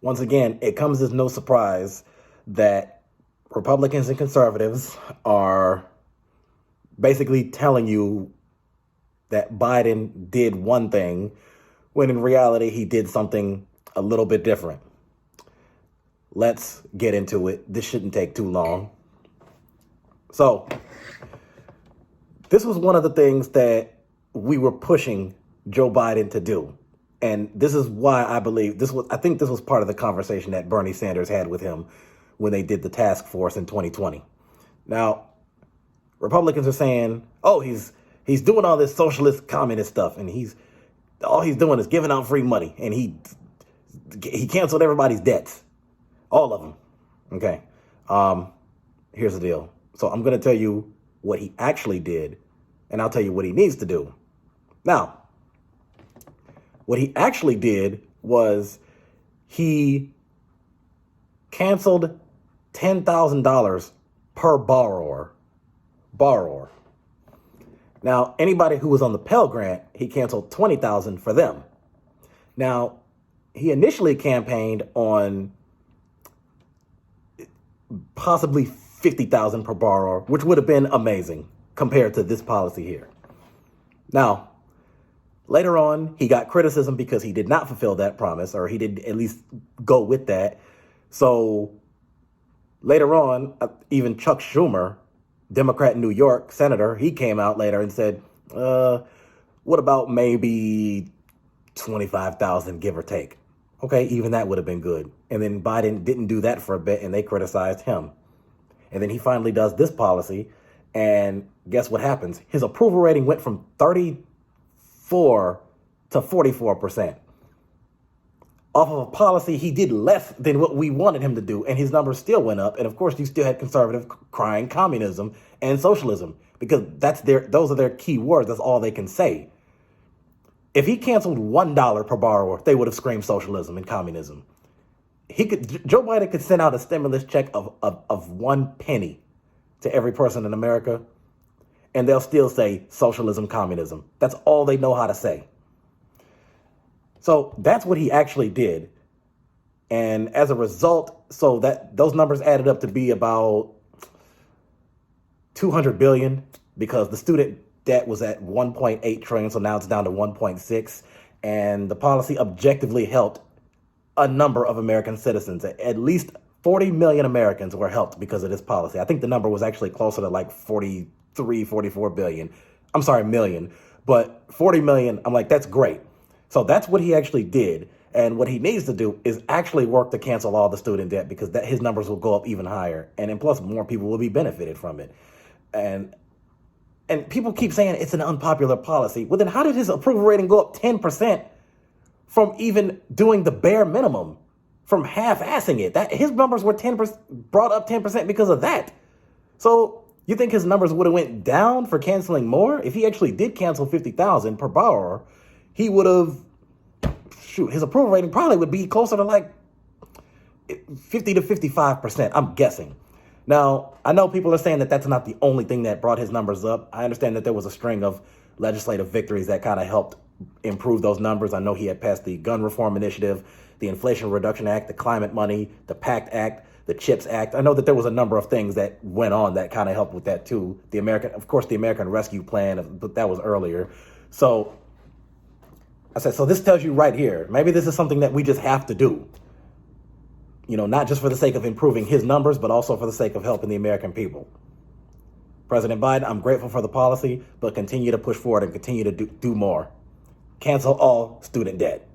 Once again, it comes as no surprise that Republicans and conservatives are basically telling you that Biden did one thing when in reality he did something a little bit different. Let's get into it. This shouldn't take too long. So, this was one of the things that we were pushing Joe Biden to do. And this is why I think this was part of the conversation that Bernie Sanders had with him when they did the task force in 2020. Now, Republicans are saying, oh, he's doing all this socialist communist stuff, and all he's doing is giving out free money, and he canceled everybody's debts, all of them. Okay. Here's the deal. So I'm going to tell you what he actually did, and I'll tell you what he needs to do. Now, what he actually did was he canceled $10,000 per borrower. Now, anybody who was on the Pell Grant, he canceled $20,000 for them. Now, he initially campaigned on possibly $50,000 per borrower, which would have been amazing compared to this policy here. Now, later on, he got criticism because he did not fulfill that promise, or he didn't at least go with that. So later on, even Chuck Schumer, Democrat in New York, senator, he came out later and said, what about maybe 25,000, give or take? Okay, even that would have been good. And then Biden didn't do that for a bit, and they criticized him. And then he finally does this policy, and guess what happens? His approval rating went from 34 to 44%. Off of a policy he did less than what we wanted him to do, and his numbers still went up. And of course, you still had conservatives crying communism and socialism, because those are their key words. That's all they can say. If he canceled $1 per borrower, they would have screamed socialism and communism. Joe Biden could send out a stimulus check of 1 penny to every person in America, and they'll still say socialism, communism. That's all they know how to say. So that's what he actually did. And as a result, so that those numbers added up to be about 200 billion, because the student debt was at 1.8 trillion. So now it's down to 1.6. And the policy objectively helped a number of American citizens. At least 40 million Americans were helped because of this policy. I think the number was actually closer to like 43, 44 billion. I'm sorry, million. But 40 million, I'm like, that's great. So that's what he actually did. And what he needs to do is actually work to cancel all the student debt, because his numbers will go up even higher. And then plus more people will be benefited from it. And people keep saying it's an unpopular policy. Well, then how did his approval rating go up 10% from even doing the bare minimum, from half-assing it? That his numbers were 10%, brought up 10% because of that. So you think his numbers would have went down for canceling more? If he actually did cancel 50,000 per borrower, he would have, his approval rating probably would be closer to like 50 to 55%, I'm guessing. Now, I know people are saying that that's not the only thing that brought his numbers up. I understand that there was a string of legislative victories that kind of helped improve those numbers. I know he had passed the gun reform initiative, the Inflation Reduction Act, the climate money, the PACT Act, the CHIPS Act. I know that there was a number of things that went on that kind of helped with that too. The American Rescue Plan, but that was earlier. So I said, so this tells you right here, maybe this is something that we just have to do. You know, not just for the sake of improving his numbers, but also for the sake of helping the American people. President Biden, I'm grateful for the policy, but continue to push forward and continue to do more. Cancel all student debt.